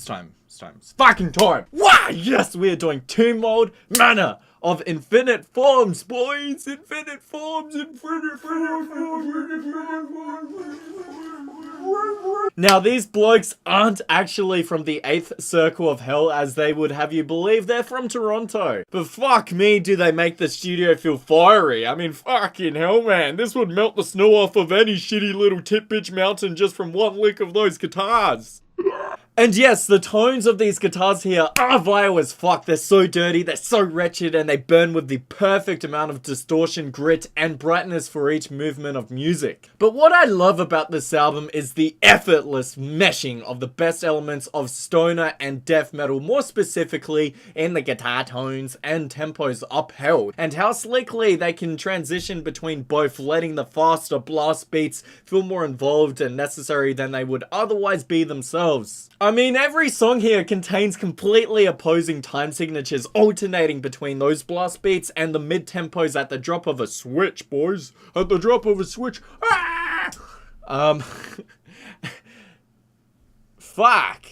It's time. It's fucking time. Wow, yes, we are doing team mode, Manor of infinite forms, boys. Infinite forms. Now, these blokes aren't actually from the 8th circle of hell as they would have you believe. They're from Toronto. But fuck me, do they make the studio feel fiery. I mean, fucking hell, man. This would melt the snow off of any shitty little tit bitch mountain just from one lick of those guitars. And yes, the tones of these guitars here are vile as fuck. They're so dirty, they're so wretched, and they burn with the perfect amount of distortion, grit, and brightness for each movement of music. But what I love about this album is the effortless meshing of the best elements of stoner and death metal, more specifically in the guitar tones and tempos upheld, and how slickly they can transition between both, letting the faster blast beats feel more involved and necessary than they would otherwise be themselves. I mean, every song here contains completely opposing time signatures, alternating between those blast beats and the mid-tempos at the drop of a switch, boys. At the drop of a switch. Ah! Fuck.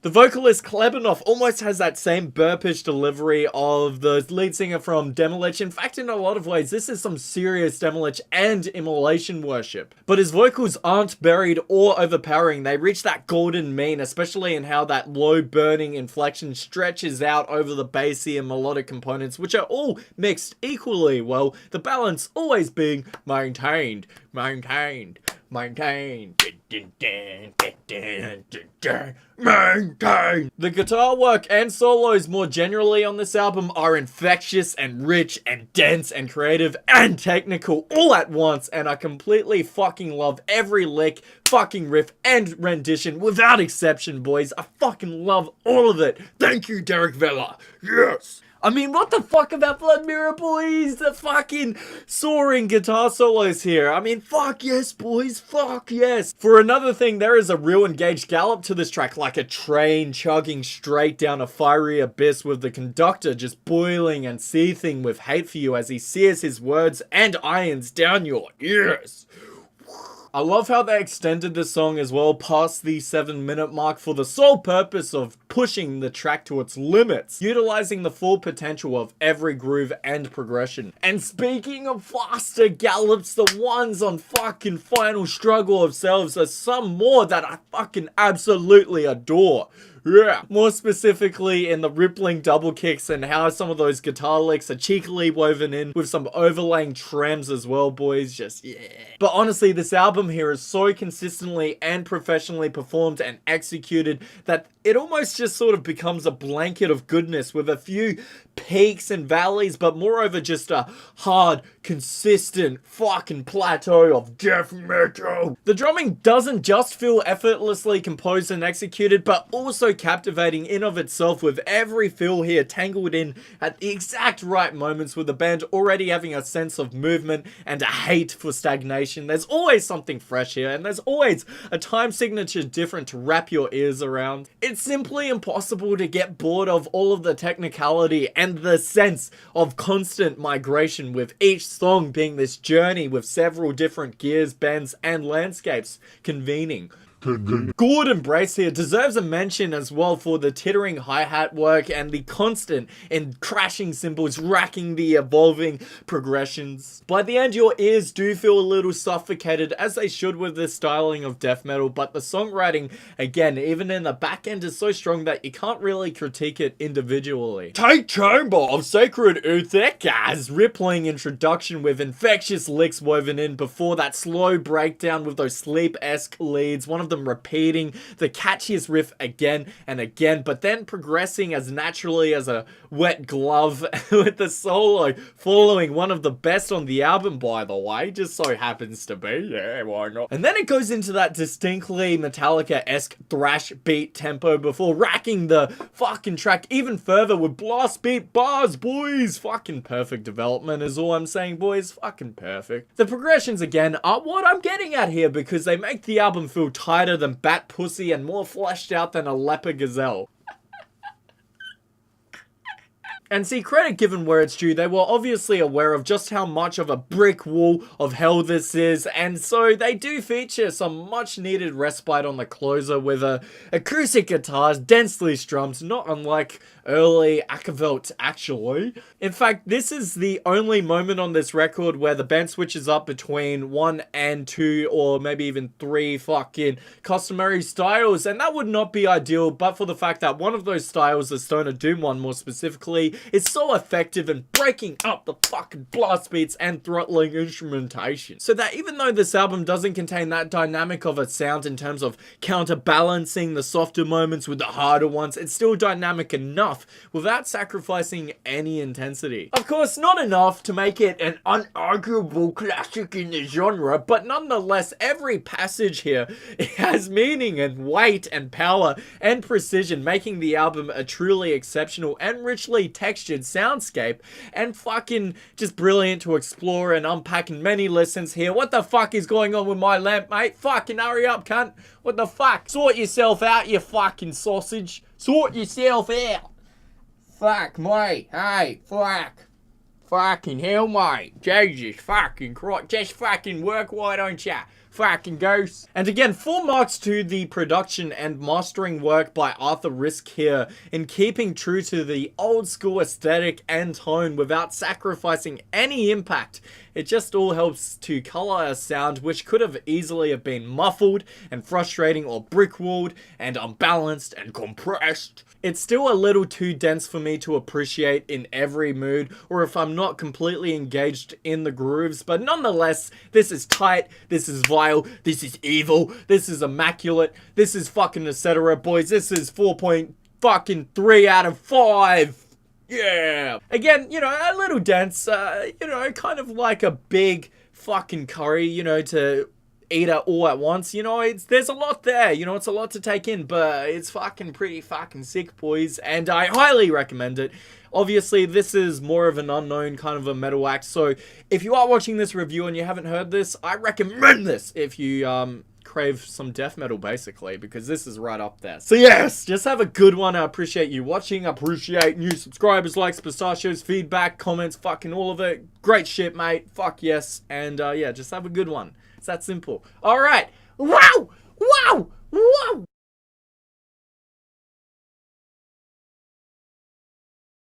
The vocalist Klebanoff almost has that same burpish delivery of the lead singer from Demolish. In fact, in a lot of ways, this is some serious Demolish and Immolation worship. But his vocals aren't buried or overpowering. They reach that golden mean, especially in how that low burning inflection stretches out over the bassy and melodic components, which are all mixed equally well, the balance always being maintained. The guitar work and solos more generally on this album are infectious and rich and dense and creative and technical all at once, and I completely fucking love every lick, fucking riff and rendition without exception, boys. I fucking love all of it. Thank you, Erik Revier. Yes! I mean, what the fuck about Blood Mirror, boys? The fucking soaring guitar solos here. I mean, fuck yes, boys. Fuck yes. For another thing, there is a real engaged gallop to this track, like a train chugging straight down a fiery abyss with the conductor just boiling and seething with hate for you as he sears his words and irons down your ears. I love how they extended the song as well past the 7-minute mark for the sole purpose of pushing the track to its limits, utilizing the full potential of every groove and progression. And speaking of faster gallops, the ones on fucking Final Struggle of Selves are some more that I fucking absolutely adore. Yeah. More specifically in the rippling double kicks and how some of those guitar licks are cheekily woven in with some overlaying trems as well, boys. Just yeah. But honestly, this album here is so consistently and professionally performed and executed that it almost just sort of becomes a blanket of goodness with a few peaks and valleys, but moreover just a hard, consistent fucking plateau of death metal. The drumming doesn't just feel effortlessly composed and executed, but also captivating in of itself, with every feel here tangled in at the exact right moments, with the band already having a sense of movement and a hate for stagnation. There's always something fresh here, and there's always a time signature different to wrap your ears around. It's simply impossible to get bored of all of the technicality and the sense of constant migration, with each song being this journey with several different gears, bends, and landscapes convening. Good Embrace here deserves a mention as well for the tittering hi-hat work and the constant and crashing cymbals racking the evolving progressions. By the end, your ears do feel a little suffocated, as they should with this styling of death metal, but the songwriting, again, even in the back end, is so strong that you can't really critique it individually. Take Chamber of Sacred Utheka's rippling introduction with infectious licks woven in before that slow breakdown with those sleep-esque leads, one of them repeating the catchiest riff again and again, but then progressing as naturally as a wet glove, with the solo following one of the best on the album, by the way, just so happens to be. Yeah, why not? And then it goes into that distinctly Metallica-esque thrash beat tempo before racking the fucking track even further with blast beat bars, boys. Fucking perfect development is all I'm saying, boys. Fucking perfect. The progressions, again, are what I'm getting at here, because they make the album feel tighter than Bat Pussy and more fleshed out than a leopard gazelle. And see, credit given where it's due, they were obviously aware of just how much of a brick wall of hell this is, and so they do feature some much needed respite on the closer with acoustic guitars, densely strummed, not unlike early Akavelt actually. In fact, this is the only moment on this record where the band switches up between 1 and 2 or maybe even 3 fucking customary styles, and that would not be ideal but for the fact that one of those styles, the Stoner Doom one more specifically, is so effective in breaking up the fucking blast beats and throttling instrumentation. So that even though this album doesn't contain that dynamic of a sound in terms of counterbalancing the softer moments with the harder ones, it's still dynamic enough without sacrificing any intensity. Of course, not enough to make it an unarguable classic in the genre, but nonetheless, every passage here has meaning and weight and power and precision, making the album a truly exceptional and richly textured soundscape, and fucking just brilliant to explore and unpack in many listens here. What the fuck is going on with my lamp, mate? Fucking hurry up, cunt. What the fuck? Sort yourself out, you fucking sausage. Sort yourself out. Fuck, mate. Hey, fuck. Fucking hell, mate. Jesus fucking Christ. Just fucking work, why don't ya? Fucking ghost. And again, full marks to the production and mastering work by Arthur Risk here in keeping true to the old school aesthetic and tone without sacrificing any impact. It just all helps to color a sound which could have easily have been muffled and frustrating or brick-walled and unbalanced and compressed. It's still a little too dense for me to appreciate in every mood or if I'm not completely engaged in the grooves, but nonetheless, this is tight, this is vile, this is evil, this is immaculate, this is fucking etc. boys, this is 4.3 out of 5. Yeah. Again, you know, a little dense, you know, kind of like a big fucking curry, you know, to eat it all at once, you know, there's a lot there, you know, it's a lot to take in, but it's fucking pretty fucking sick, boys, and I highly recommend it. Obviously, this is more of an unknown kind of a metal act, so if you are watching this review and you haven't heard this, I recommend this if you, crave some death metal, basically, because this is right up there. So yes, just have a good one. I appreciate you watching. I appreciate new subscribers, likes, pistachios, feedback, comments, fucking all of it. Great shit, mate. Fuck yes. And yeah, just have a good one. It's that simple. All right. Wow! Wow! Wow!